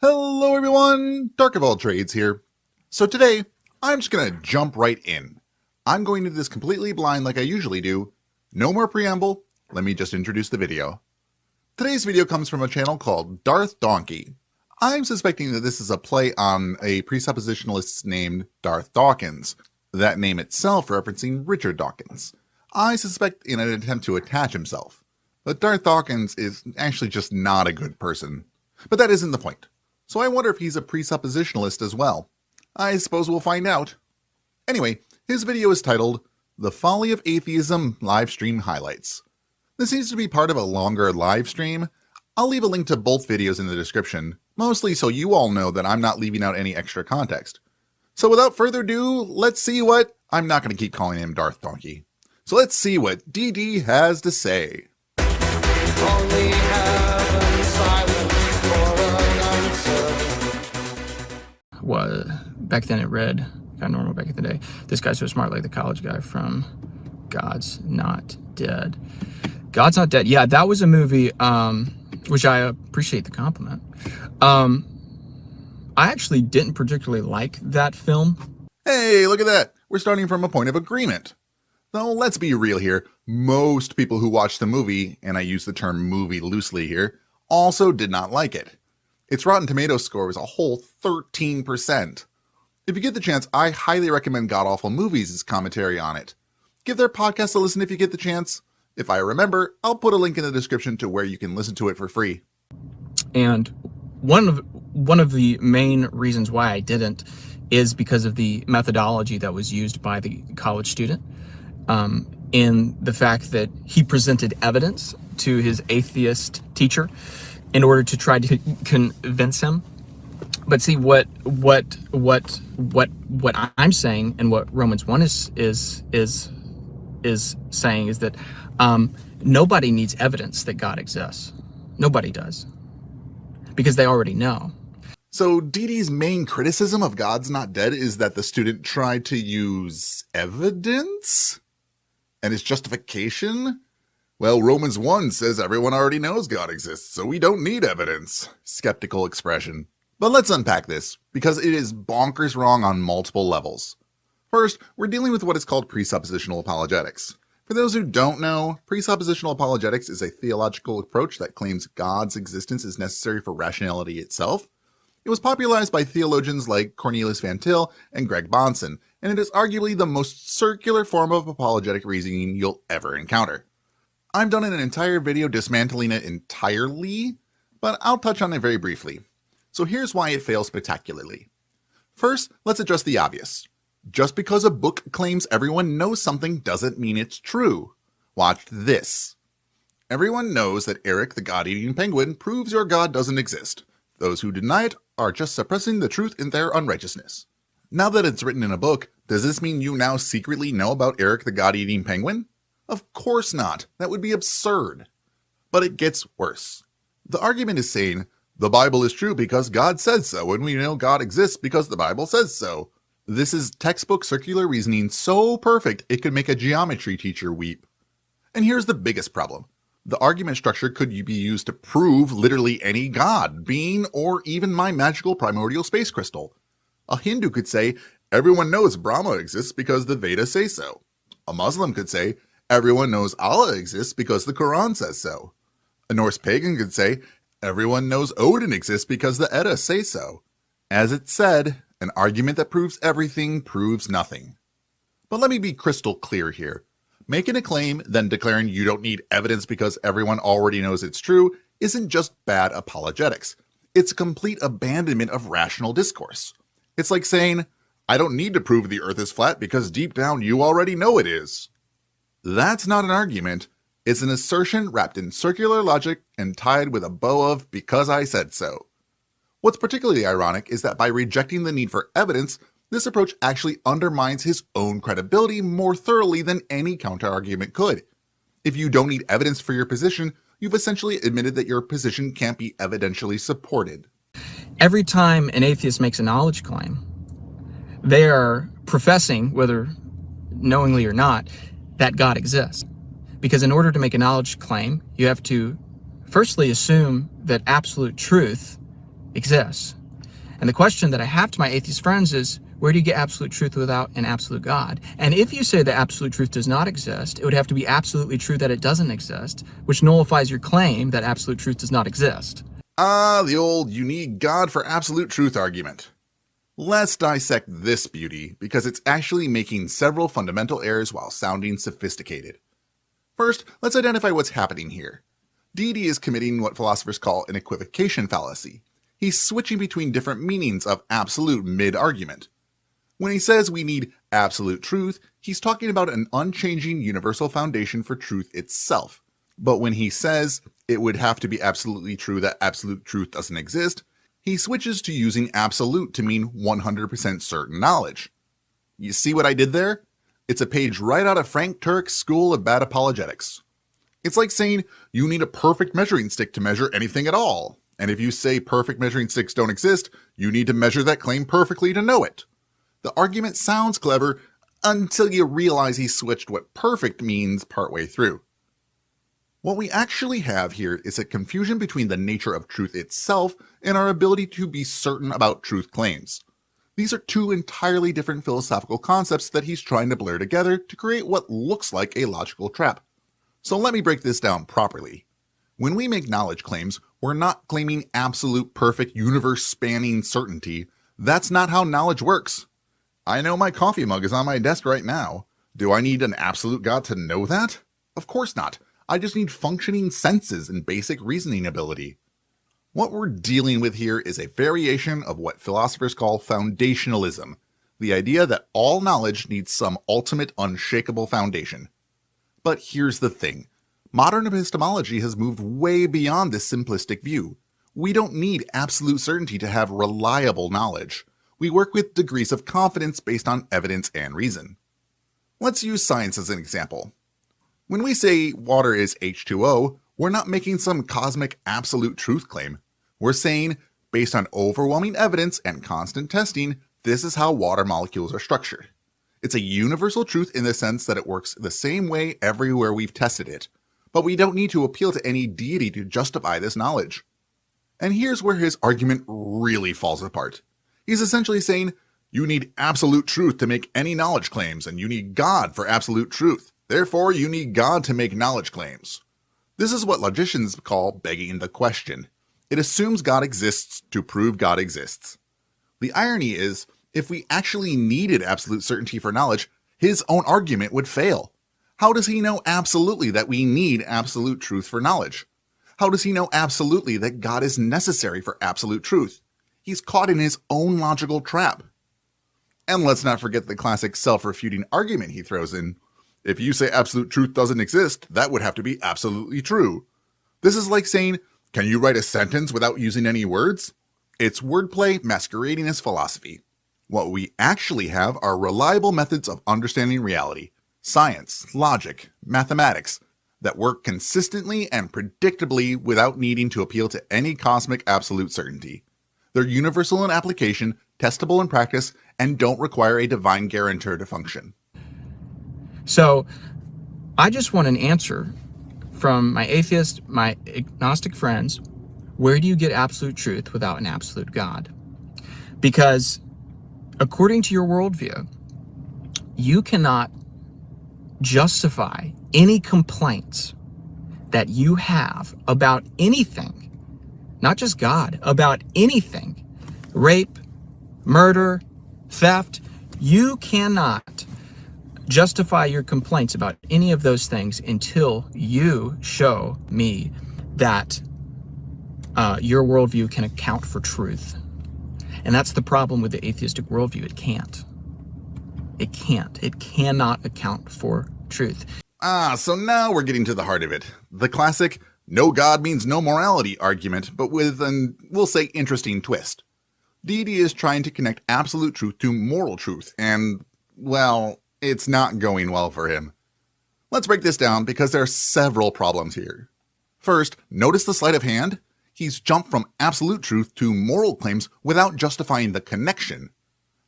Hello everyone, Dark of All Trades here. So today, I'm just gonna jump right in. I'm going to do this completely blind like I usually do. No more preamble, let me just introduce the video. Today's video comes from a channel called Darth Donkey. I'm suspecting that this is a play on a presuppositionalist named Darth Dawkins, that name itself referencing Richard Dawkins. I suspect in an attempt to attach himself. But Darth Dawkins is actually just not a good person. But that isn't the point. So I wonder if he's a presuppositionalist as well. I suppose we'll find out. Anyway, his video is titled, The Folly of Atheism Livestream Highlights. This seems to be part of a longer live stream. I'll leave a link to both videos in the description, mostly so you all know that I'm not leaving out any extra context. So without further ado, let's see what... I'm not going to keep calling him Darth Donkey. So let's see what DD has to say. Only heaven silence for an answer. What back then it read kind of normal back in the day. This guy's so smart, like the college guy from God's Not Dead. God's Not Dead. Yeah, that was a movie, which I appreciate the compliment. I actually didn't particularly like that film. Hey, look at that. We're starting from a point of agreement. Though, let's be real here. Most people who watched the movie, and I use the term movie loosely here, also did not like it. Its Rotten Tomatoes score was a whole 13%. If you get the chance, I highly recommend God Awful Movies' commentary on it. Give their podcast a listen if you get the chance. If I remember, I'll put a link in the description to where you can listen to it for free. And one of the main reasons why I didn't is because of the methodology that was used by the college student. In the fact that he presented evidence to his atheist teacher in order to try to convince him. But see, what I'm saying, and what Romans 1 is saying is that nobody needs evidence that God exists. Nobody does, because they already know. So DD's main criticism of God's Not Dead is that the student tried to use evidence? And his justification? Well, Romans 1 says everyone already knows God exists, so we don't need evidence. Skeptical expression. But let's unpack this, because it is bonkers wrong on multiple levels. First, we're dealing with what is called presuppositional apologetics. For those who don't know, presuppositional apologetics is a theological approach that claims God's existence is necessary for rationality itself. It was popularized by theologians like Cornelius Van Til and Greg Bahnsen, and it is arguably the most circular form of apologetic reasoning you'll ever encounter. I've done an entire video dismantling it entirely, but I'll touch on it very briefly. So here's why it fails spectacularly. First, let's address the obvious. Just because a book claims everyone knows something doesn't mean it's true. Watch this. Everyone knows that Eric the God-eating penguin proves your God doesn't exist. Those who deny it are just suppressing the truth in their unrighteousness. Now that it's written in a book, does this mean you now secretly know about Eric the God-eating penguin? Of course not. That would be absurd. But it gets worse. The argument is saying, the Bible is true because God said so, and we know God exists because the Bible says so. This is textbook circular reasoning so perfect it could make a geometry teacher weep. And here's the biggest problem. The argument structure could be used to prove literally any god, being, or even my magical primordial space crystal. A Hindu could say, everyone knows Brahma exists because the Vedas say so. A Muslim could say, everyone knows Allah exists because the Quran says so. A Norse pagan could say, everyone knows Odin exists because the Eddas say so. As it said, an argument that proves everything proves nothing. But let me be crystal clear here. Making a claim, then declaring you don't need evidence because everyone already knows it's true, isn't just bad apologetics. It's a complete abandonment of rational discourse. It's like saying, I don't need to prove the earth is flat because deep down you already know it is. That's not an argument. It's an assertion wrapped in circular logic and tied with a bow of because I said so. What's particularly ironic is that by rejecting the need for evidence, this approach actually undermines his own credibility more thoroughly than any counterargument could. If you don't need evidence for your position, you've essentially admitted that your position can't be evidentially supported. Every time an atheist makes a knowledge claim, they are professing, whether knowingly or not, that God exists. Because in order to make a knowledge claim, you have to firstly assume that absolute truth exists. And the question that I have to my atheist friends is, where do you get absolute truth without an absolute God? And if you say that absolute truth does not exist, it would have to be absolutely true that it doesn't exist, which nullifies your claim that absolute truth does not exist. The old you need God for absolute truth argument. Let's dissect this beauty, because it's actually making several fundamental errors while sounding sophisticated. First, let's identify what's happening here. Deity is committing what philosophers call an equivocation fallacy. He's switching between different meanings of absolute mid-argument. When he says we need absolute truth, he's talking about an unchanging universal foundation for truth itself. But when he says it would have to be absolutely true that absolute truth doesn't exist, he switches to using absolute to mean 100% certain knowledge. You see what I did there? It's a page right out of Frank Turek's School of Bad Apologetics. It's like saying you need a perfect measuring stick to measure anything at all. And if you say perfect measuring sticks don't exist, you need to measure that claim perfectly to know it. The argument sounds clever until you realize he switched what perfect means partway through. What we actually have here is a confusion between the nature of truth itself and our ability to be certain about truth claims. These are two entirely different philosophical concepts that he's trying to blur together to create what looks like a logical trap. So let me break this down properly. When we make knowledge claims, we're not claiming absolute perfect universe-spanning certainty. That's not how knowledge works. I know my coffee mug is on my desk right now. Do I need an absolute God to know that? Of course not. I just need functioning senses and basic reasoning ability. What we're dealing with here is a variation of what philosophers call foundationalism, the idea that all knowledge needs some ultimate unshakable foundation. But here's the thing. Modern epistemology has moved way beyond this simplistic view. We don't need absolute certainty to have reliable knowledge. We work with degrees of confidence based on evidence and reason. Let's use science as an example. When we say water is H2O, we're not making some cosmic absolute truth claim. We're saying, based on overwhelming evidence and constant testing, this is how water molecules are structured. It's a universal truth in the sense that it works the same way everywhere we've tested it, but we don't need to appeal to any deity to justify this knowledge. And here's where his argument really falls apart. He's essentially saying, you need absolute truth to make any knowledge claims, and you need God for absolute truth. Therefore, you need God to make knowledge claims. This is what logicians call begging the question. It assumes God exists to prove God exists. The irony is, if we actually needed absolute certainty for knowledge, his own argument would fail. How does he know absolutely that we need absolute truth for knowledge? How does he know absolutely that God is necessary for absolute truth? He's caught in his own logical trap. And let's not forget the classic self-refuting argument he throws in. If you say absolute truth doesn't exist, that would have to be absolutely true. This is like saying, can you write a sentence without using any words? It's wordplay masquerading as philosophy. What we actually have are reliable methods of understanding reality, science, logic, mathematics, that work consistently and predictably without needing to appeal to any cosmic absolute certainty. They're universal in application, testable in practice, and don't require a divine guarantor to function. So I just want an answer from my atheist, my agnostic friends. Where do you get absolute truth without an absolute God? Because according to your worldview, you cannot justify any complaints that you have about anything, not just God, about anything, rape, murder, theft. You cannot justify your complaints about any of those things until you show me that your worldview can account for truth. And that's the problem with the atheistic worldview. It can't. It can't. It cannot account for truth. So now we're getting to the heart of it. The classic, no God means no morality argument, but with an, we'll say, interesting twist. Deity is trying to connect absolute truth to moral truth, and, well, it's not going well for him. Let's break this down because there are several problems here. First, notice the sleight of hand? He's jumped from absolute truth to moral claims without justifying the connection.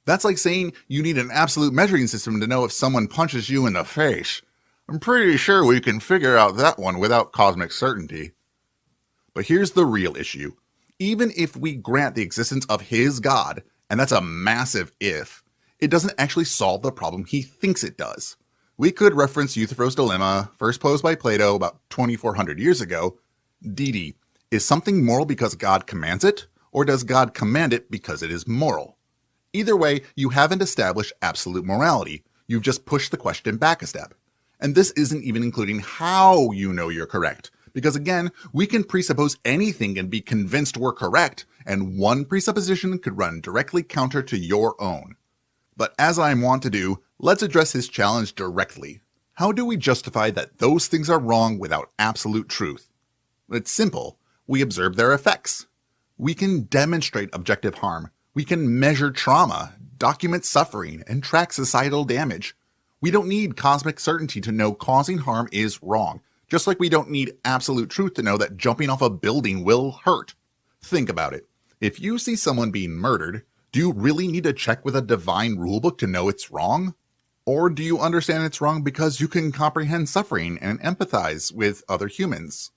That's like saying you need an absolute measuring system to know if someone punches you in the face. I'm pretty sure we can figure out that one without cosmic certainty. But here's the real issue. Even if we grant the existence of his God, and that's a massive if, it doesn't actually solve the problem he thinks it does. We could reference Euthyphro's dilemma, first posed by Plato about 2,400 years ago. Didi, is something moral because God commands it, or does God command it because it is moral? Either way, you haven't established absolute morality. You've just pushed the question back a step. And this isn't even including how you know you're correct. Because again, we can presuppose anything and be convinced we're correct, and one presupposition could run directly counter to your own. But as I want to do, let's address his challenge directly. How do we justify that those things are wrong without absolute truth? It's simple. We observe their effects. We can demonstrate objective harm. We can measure trauma, document suffering, and track societal damage. We don't need cosmic certainty to know causing harm is wrong, just like we don't need absolute truth to know that jumping off a building will hurt. Think about it. If you see someone being murdered, do you really need to check with a divine rulebook to know it's wrong? Or do you understand it's wrong because you can comprehend suffering and empathize with other humans?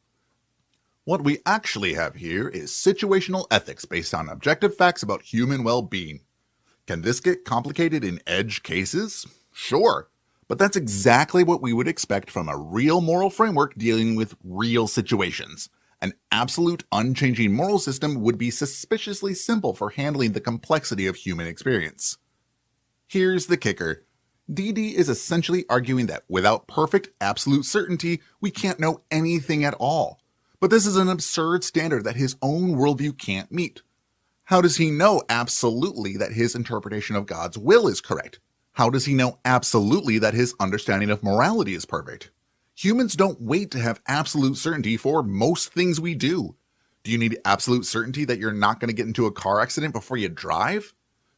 What we actually have here is situational ethics based on objective facts about human well-being. Can this get complicated in edge cases? Sure, but that's exactly what we would expect from a real moral framework dealing with real situations. An absolute, unchanging moral system would be suspiciously simple for handling the complexity of human experience. Here's the kicker. Didi is essentially arguing that without perfect, absolute certainty, we can't know anything at all. But this is an absurd standard that his own worldview can't meet. How does he know absolutely that his interpretation of God's will is correct? How does he know absolutely that his understanding of morality is perfect? Humans don't wait to have absolute certainty for most things we do. Do you need absolute certainty that you're not going to get into a car accident before you drive?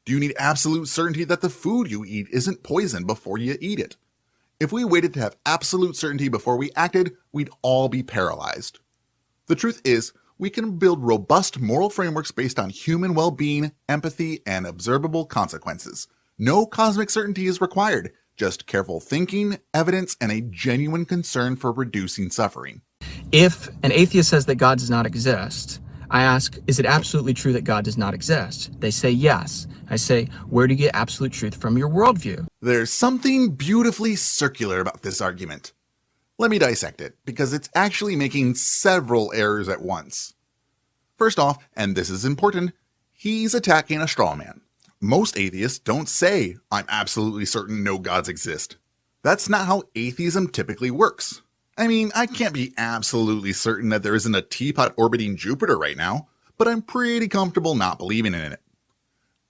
Do you need absolute certainty that the food you eat isn't poison before you eat it? If we waited to have absolute certainty before we acted, we'd all be paralyzed. The truth is, we can build robust moral frameworks based on human well-being, empathy, and observable consequences. No cosmic certainty is required, just careful thinking, evidence, and a genuine concern for reducing suffering. If an atheist says that God does not exist, I ask, is it absolutely true that God does not exist? They say yes. I say, where do you get absolute truth from your worldview? There's something beautifully circular about this argument. Let me dissect it, because it's actually making several errors at once. First off, and this is important, he's attacking a straw man. Most atheists don't say, I'm absolutely certain no gods exist. That's not how atheism typically works. I mean, I can't be absolutely certain that there isn't a teapot orbiting Jupiter right now, but I'm pretty comfortable not believing in it.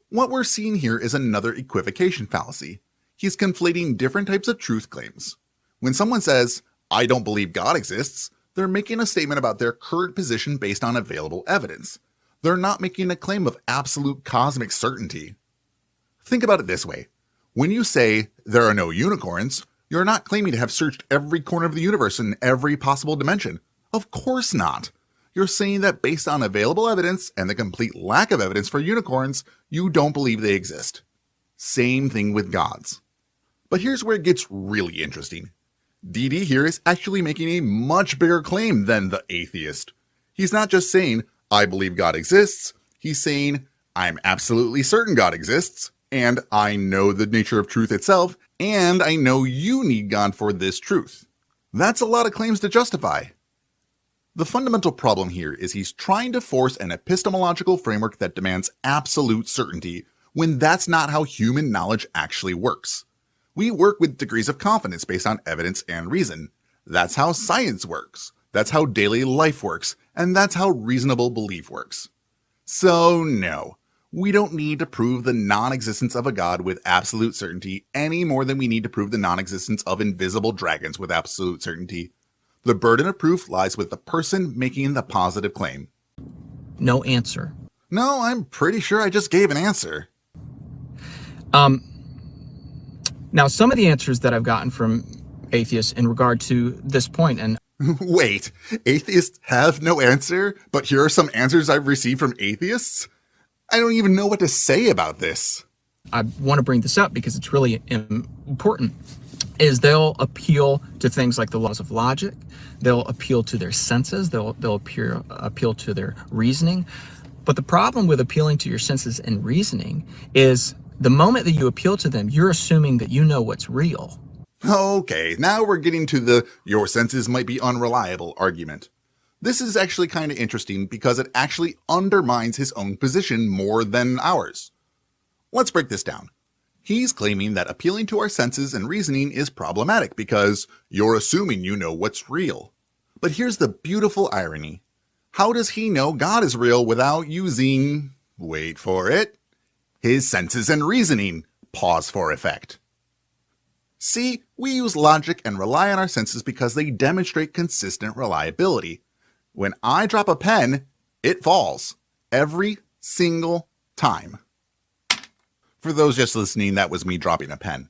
What we're seeing here is another equivocation fallacy. He's conflating different types of truth claims. When someone says, I don't believe God exists, they're making a statement about their current position based on available evidence. They're not making a claim of absolute cosmic certainty. Think about it this way. When you say there are no unicorns, you're not claiming to have searched every corner of the universe in every possible dimension. Of course not. You're saying that based on available evidence and the complete lack of evidence for unicorns, you don't believe they exist. Same thing with gods. But here's where it gets really interesting. Didi here is actually making a much bigger claim than the atheist. He's not just saying, I believe God exists. He's saying, I'm absolutely certain God exists, and I know the nature of truth itself, and I know you need God for this truth. That's a lot of claims to justify. The fundamental problem here is he's trying to force an epistemological framework that demands absolute certainty, when that's not how human knowledge actually works. We work with degrees of confidence based on evidence and reason. That's how science works. That's how daily life works. And that's how reasonable belief works. So no, we don't need to prove the non-existence of a god with absolute certainty any more than we need to prove the non-existence of invisible dragons with absolute certainty. The burden of proof lies with the person making the positive claim. No answer. No, I'm pretty sure I just gave an answer. Now, some of the answers that I've gotten from atheists in regard to this point, and Wait, atheists have no answer, but here are some answers I've received from atheists? I don't even know what to say about this. I want to bring this up because it's really important, is they'll appeal to things like the laws of logic. They'll appeal to their senses. They'll appeal to their reasoning. But the problem with appealing to your senses and reasoning is the moment that you appeal to them, you're assuming that you know what's real. Okay, now we're getting to the your senses might be unreliable argument. This is actually kind of interesting because it actually undermines his own position more than ours. Let's break this down. He's claiming that appealing to our senses and reasoning is problematic because you're assuming you know what's real. But here's the beautiful irony. How does he know God is real without using, wait for it, his senses and reasoning? Pause for effect. See, we use logic and rely on our senses because they demonstrate consistent reliability. When I drop a pen, it falls. Every single time. For those just listening, that was me dropping a pen.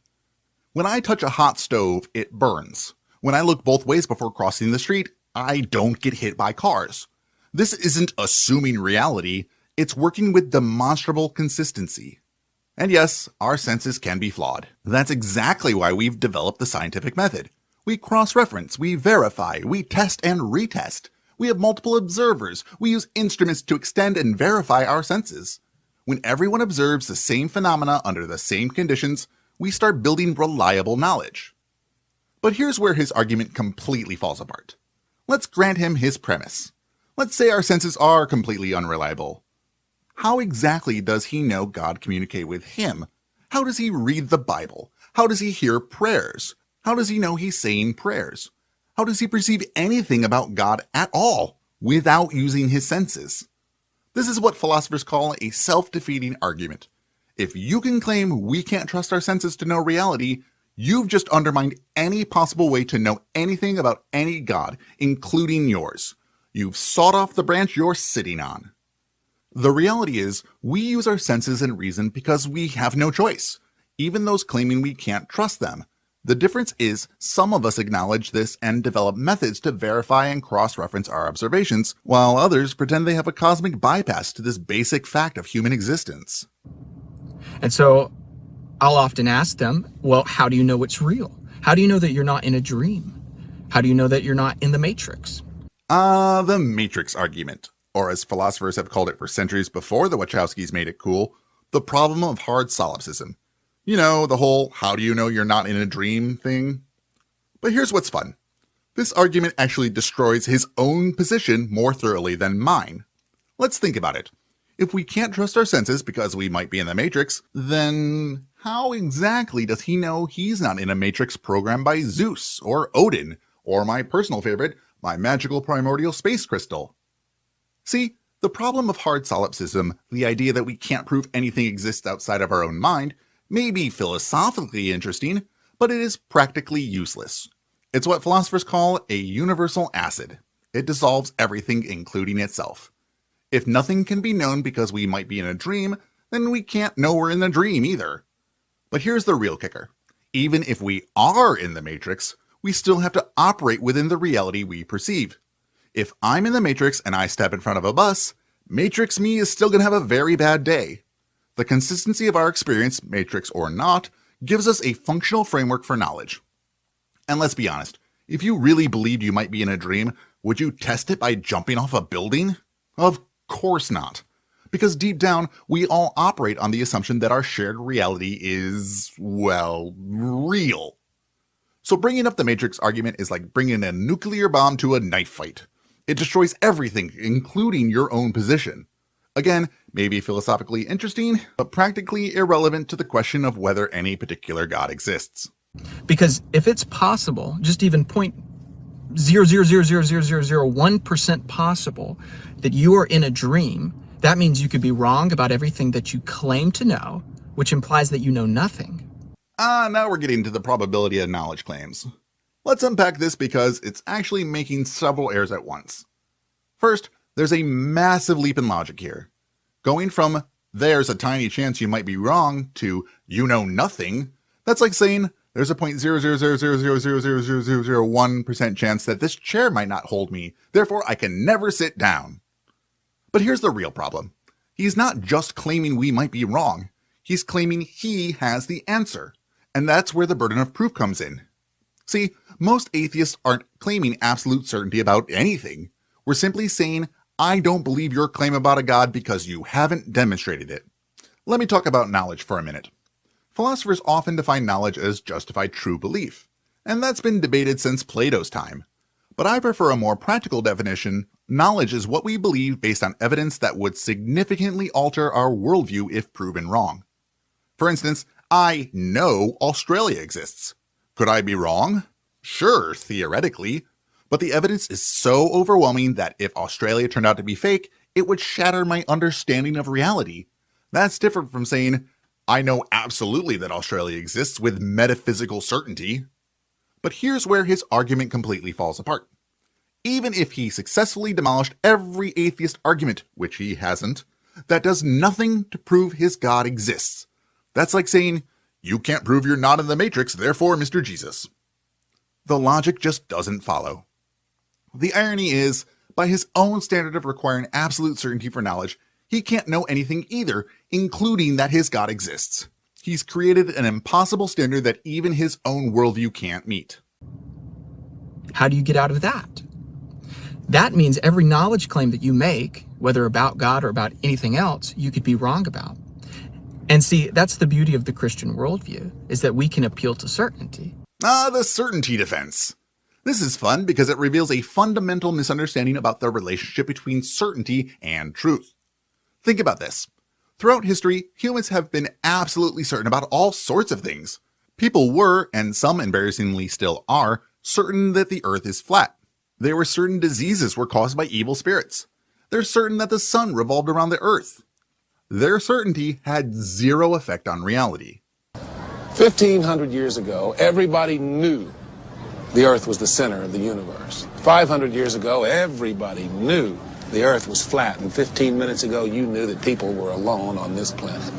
When I touch a hot stove, it burns. When I look both ways before crossing the street, I don't get hit by cars. This isn't assuming reality, it's working with demonstrable consistency. And yes, our senses can be flawed. That's exactly why we've developed the scientific method. We cross-reference, we verify, we test and retest. We have multiple observers. We use instruments to extend and verify our senses. When everyone observes the same phenomena under the same conditions, we start building reliable knowledge. But here's where his argument completely falls apart. Let's grant him his premise. Let's say our senses are completely unreliable. How exactly does he know God communicate with him? How does he read the Bible? How does he hear prayers? How does he know he's saying prayers? How does he perceive anything about God at all without using his senses? This is what philosophers call a self-defeating argument. If you can claim we can't trust our senses to know reality, you've just undermined any possible way to know anything about any God, including yours. You've sawed off the branch you're sitting on. The reality is, we use our senses and reason because we have no choice, even those claiming we can't trust them. The difference is, some of us acknowledge this and develop methods to verify and cross-reference our observations, while others pretend they have a cosmic bypass to this basic fact of human existence. And so I'll often ask them, well, how do you know it's real? How do you know that you're not in a dream? How do you know that you're not in the Matrix? The Matrix argument, or as philosophers have called it for centuries before the Wachowskis made it cool, the problem of hard solipsism. You know, the whole how do you know you're not in a dream thing? But here's what's fun. This argument actually destroys his own position more thoroughly than mine. Let's think about it. If we can't trust our senses because we might be in the Matrix, then how exactly does he know he's not in a Matrix programmed by Zeus or Odin, or my personal favorite, my magical primordial space crystal? See, the problem of hard solipsism, the idea that we can't prove anything exists outside of our own mind, may be philosophically interesting, but it is practically useless. It's what philosophers call a universal acid. It dissolves everything, including itself. If nothing can be known because we might be in a dream, then we can't know we're in a dream either. But here's the real kicker. Even if we are in the Matrix, we still have to operate within the reality we perceive. If I'm in the Matrix and I step in front of a bus, Matrix me is still going to have a very bad day. The consistency of our experience, Matrix or not, gives us a functional framework for knowledge. And let's be honest, if you really believed you might be in a dream, would you test it by jumping off a building? Of course not. Because deep down, we all operate on the assumption that our shared reality is, well, real. So bringing up the Matrix argument is like bringing a nuclear bomb to a knife fight. It destroys everything, including your own position. Again, maybe philosophically interesting, but practically irrelevant to the question of whether any particular God exists. Because if it's possible, just even 0.0000001% possible that you are in a dream, that means you could be wrong about everything that you claim to know, which implies that you know nothing. Now we're getting to the probability of knowledge claims. Let's unpack this because it's actually making several errors at once. First, there's a massive leap in logic here. Going from, there's a tiny chance you might be wrong, to, you know nothing, that's like saying, there's a 0.000000001% chance that this chair might not hold me, therefore I can never sit down. But here's the real problem. He's not just claiming we might be wrong, he's claiming he has the answer. And that's where the burden of proof comes in. See, most atheists aren't claiming absolute certainty about anything. We're simply saying, I don't believe your claim about a God because you haven't demonstrated it. Let me talk about knowledge for a minute. Philosophers often define knowledge as justified true belief, and that's been debated since Plato's time. But I prefer a more practical definition. Knowledge is what we believe based on evidence that would significantly alter our worldview if proven wrong. For instance, I know Australia exists. Could I be wrong? Sure, theoretically. But the evidence is so overwhelming that if Australia turned out to be fake, it would shatter my understanding of reality. That's different from saying, I know absolutely that Australia exists with metaphysical certainty. But here's where his argument completely falls apart. Even if he successfully demolished every atheist argument, which he hasn't, that does nothing to prove his God exists. That's like saying, you can't prove you're not in the Matrix, therefore, Mr. Jesus. The logic just doesn't follow. The irony is, by his own standard of requiring absolute certainty for knowledge, he can't know anything either, including that his God exists. He's created an impossible standard that even his own worldview can't meet. How do you get out of that? That means every knowledge claim that you make, whether about God or about anything else, you could be wrong about. And see, that's the beauty of the Christian worldview, is that we can appeal to certainty. The certainty defense. This is fun because it reveals a fundamental misunderstanding about the relationship between certainty and truth. Think about this. Throughout history, humans have been absolutely certain about all sorts of things. People were, and some embarrassingly still are, certain that the earth is flat. They were certain diseases were caused by evil spirits. They're certain that the sun revolved around the earth. Their certainty had zero effect on reality. 1,500 years ago, everybody knew the earth was the center of the universe. 500 years ago, everybody knew the earth was flat, and 15 minutes ago, you knew that people were alone on this planet.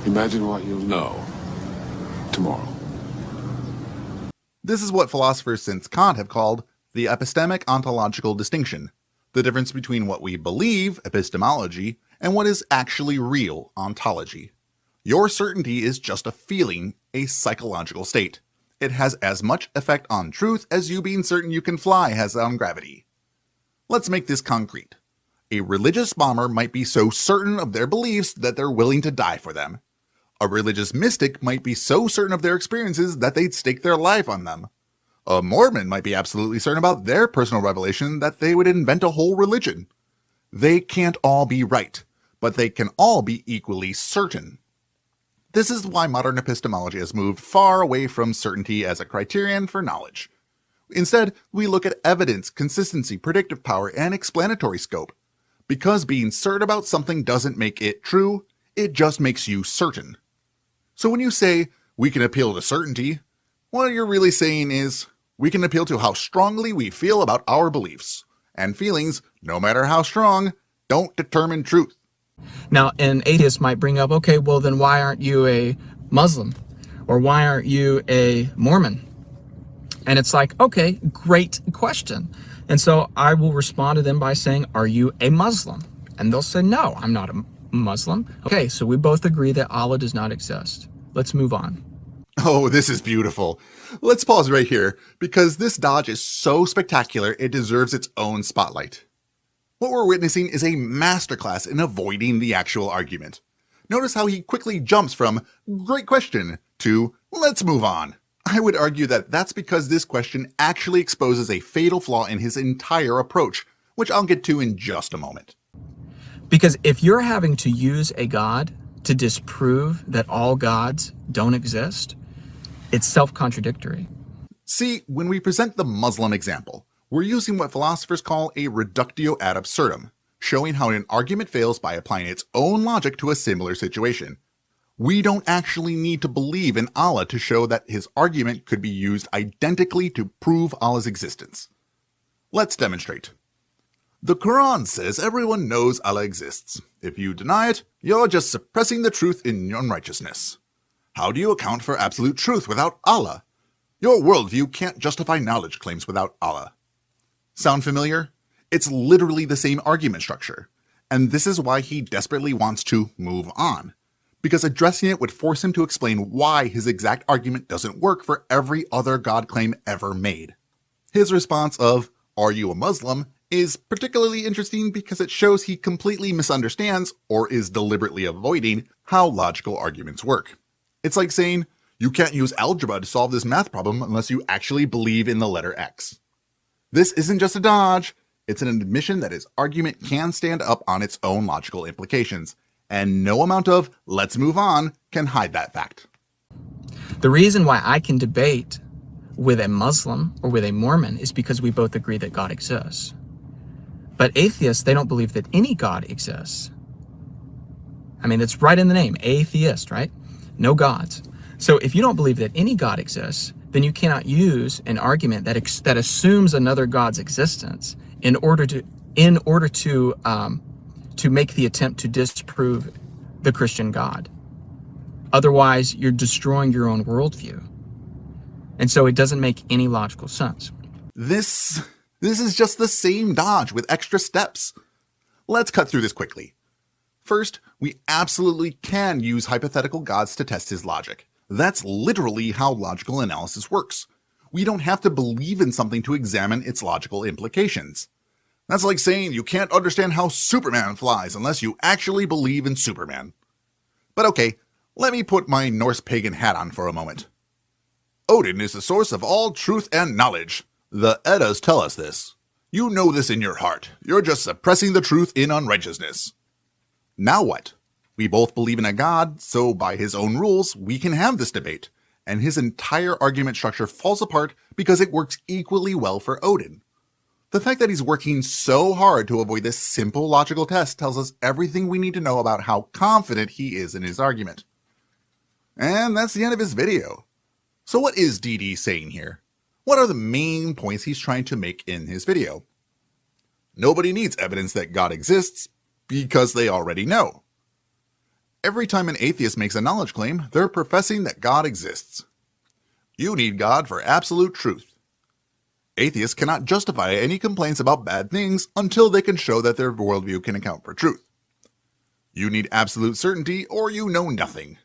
Imagine what you'll know tomorrow. This is what philosophers since Kant have called the epistemic ontological distinction, the difference between what we believe, epistemology, and what is actually real, ontology. Your certainty is just a feeling, a psychological state. It has as much effect on truth as you being certain you can fly has on gravity. Let's make this concrete. A religious bomber might be so certain of their beliefs that they're willing to die for them. A religious mystic might be so certain of their experiences that they'd stake their life on them. A Mormon might be absolutely certain about their personal revelation that they would invent a whole religion. They can't all be right, but they can all be equally certain. This is why modern epistemology has moved far away from certainty as a criterion for knowledge. Instead, we look at evidence, consistency, predictive power, and explanatory scope. Because being certain about something doesn't make it true, it just makes you certain. So when you say, we can appeal to certainty, what you're really saying is, we can appeal to how strongly we feel about our beliefs. And feelings, no matter how strong, don't determine truth. Now, an atheist might bring up, okay, well then why aren't you a Muslim? Or why aren't you a Mormon? And it's like, okay, great question. And so I will respond to them by saying, are you a Muslim? And they'll say, no, I'm not a Muslim. Okay, so we both agree that Allah does not exist. Let's move on. Oh, this is beautiful. Let's pause right here, because this dodge is so spectacular it deserves its own spotlight. What we're witnessing is a masterclass in avoiding the actual argument. Notice how he quickly jumps from, great question, to, let's move on. I would argue that that's because this question actually exposes a fatal flaw in his entire approach, which I'll get to in just a moment. Because if you're having to use a God to disprove that all gods don't exist, it's self-contradictory. See, when we present the Muslim example, we're using what philosophers call a reductio ad absurdum, showing how an argument fails by applying its own logic to a similar situation. We don't actually need to believe in Allah to show that his argument could be used identically to prove Allah's existence. Let's demonstrate. The Quran says everyone knows Allah exists. If you deny it, you're just suppressing the truth in your unrighteousness. How do you account for absolute truth without Allah? Your worldview can't justify knowledge claims without Allah. Sound familiar? It's literally the same argument structure. And this is why he desperately wants to move on. Because addressing it would force him to explain why his exact argument doesn't work for every other God claim ever made. His response of, Are You a Muslim is particularly interesting because it shows he completely misunderstands or is deliberately avoiding how logical arguments work. It's like saying, you can't use algebra to solve this math problem unless you actually believe in the letter X. This isn't just a dodge, it's an admission that his argument can stand up on its own logical implications, and no amount of let's move on can hide that fact. The reason why I can debate with a Muslim or with a Mormon is because we both agree that God exists. But atheists, they don't believe that any God exists. I mean, it's right in the name, atheist, right? No gods. So if you don't believe that any God exists, then you cannot use an argument that assumes another God's existence in order to make the attempt to disprove the Christian God. Otherwise, you're destroying your own worldview. And so it doesn't make any logical sense. This is just the same dodge with extra steps. Let's cut through this quickly. First, we absolutely can use hypothetical gods to test his logic. That's literally how logical analysis works. We don't have to believe in something to examine its logical implications. That's like saying you can't understand how Superman flies unless you actually believe in Superman. But okay, let me put my Norse pagan hat on for a moment. Odin is the source of all truth and knowledge. The Eddas tell us this. You know this in your heart. You're just suppressing the truth in unrighteousness. Now what? We both believe in a god, so by his own rules, we can have this debate, and his entire argument structure falls apart because it works equally well for Odin. The fact that he's working so hard to avoid this simple logical test tells us everything we need to know about how confident he is in his argument. And that's the end of his video. So what is DD saying here? What are the main points he's trying to make in his video? Nobody needs evidence that God exists because they already know. Every time an atheist makes a knowledge claim, they're professing that God exists. You need God for absolute truth. Atheists cannot justify any complaints about bad things until they can show that their worldview can account for truth. You need absolute certainty or you know nothing.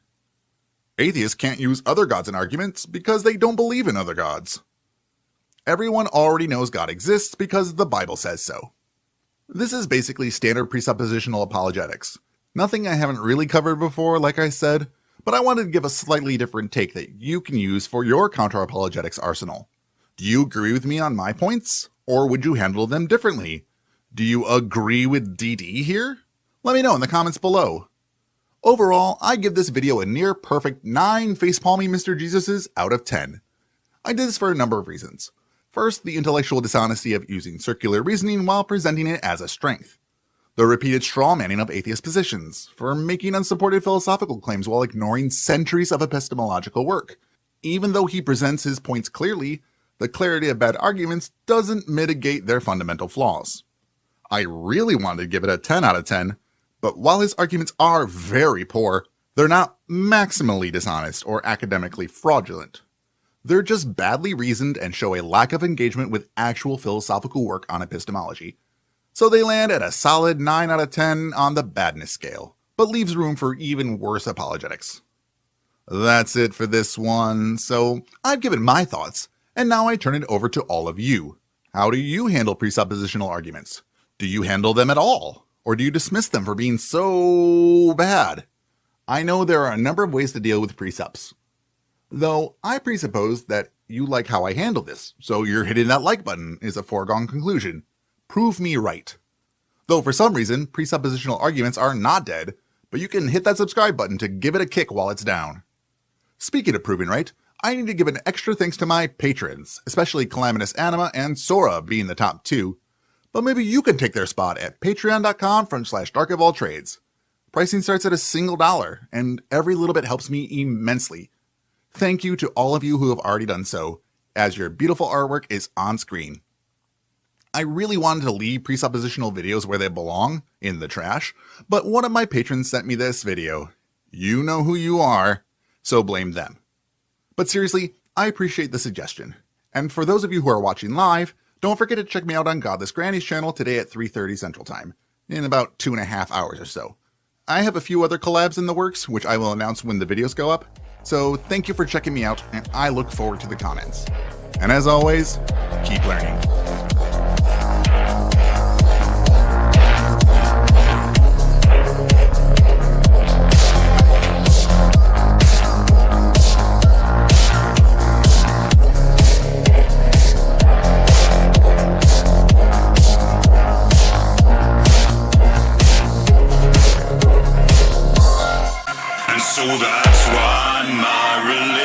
Atheists can't use other gods in arguments because they don't believe in other gods. Everyone already knows God exists because the Bible says so. This is basically standard presuppositional apologetics. Nothing I haven't really covered before, like I said, but I wanted to give a slightly different take that you can use for your counter-apologetics arsenal. Do you agree with me on my points, or would you handle them differently? Do you agree with DD here? Let me know in the comments below. Overall, I give this video a near perfect 9 facepalmy Mr. Jesuses out of 10. I did this for a number of reasons. First, the intellectual dishonesty of using circular reasoning while presenting it as a strength. The repeated straw-manning of atheist positions, for making unsupported philosophical claims while ignoring centuries of epistemological work. Even though he presents his points clearly, the clarity of bad arguments doesn't mitigate their fundamental flaws. I really wanted to give it a 10 out of 10, but while his arguments are very poor, they're not maximally dishonest or academically fraudulent. They're just badly reasoned and show a lack of engagement with actual philosophical work on epistemology. So they land at a solid 9 out of 10 on the badness scale, but leaves room for even worse apologetics. That's it for this one, so I've given my thoughts, and now I turn it over to all of you. How do you handle presuppositional arguments? Do you handle them at all? Or do you dismiss them for being so bad? I know there are a number of ways to deal with presups. Though I presuppose that you like how I handle this, so you're hitting that like button is a foregone conclusion. Prove me right. Though for some reason, presuppositional arguments are not dead, but you can hit that subscribe button to give it a kick while it's down. Speaking of proving right, I need to give an extra thanks to my patrons, especially Calamitous Anima and Sora being the top 2. But maybe you can take their spot at patreon.com/darkofalltrades. Pricing starts at $1, and every little bit helps me immensely. Thank you to all of you who have already done so, as your beautiful artwork is on screen. I really wanted to leave presuppositional videos where they belong, in the trash, but one of my patrons sent me this video. You know who you are, so blame them. But seriously, I appreciate the suggestion. And for those of you who are watching live, don't forget to check me out on Godless Granny's channel today at 3:30 Central Time, in about 2.5 hours or so. I have a few other collabs in the works, which I will announce when the videos go up, so thank you for checking me out, and I look forward to the comments. And as always, keep learning. So that's why my religion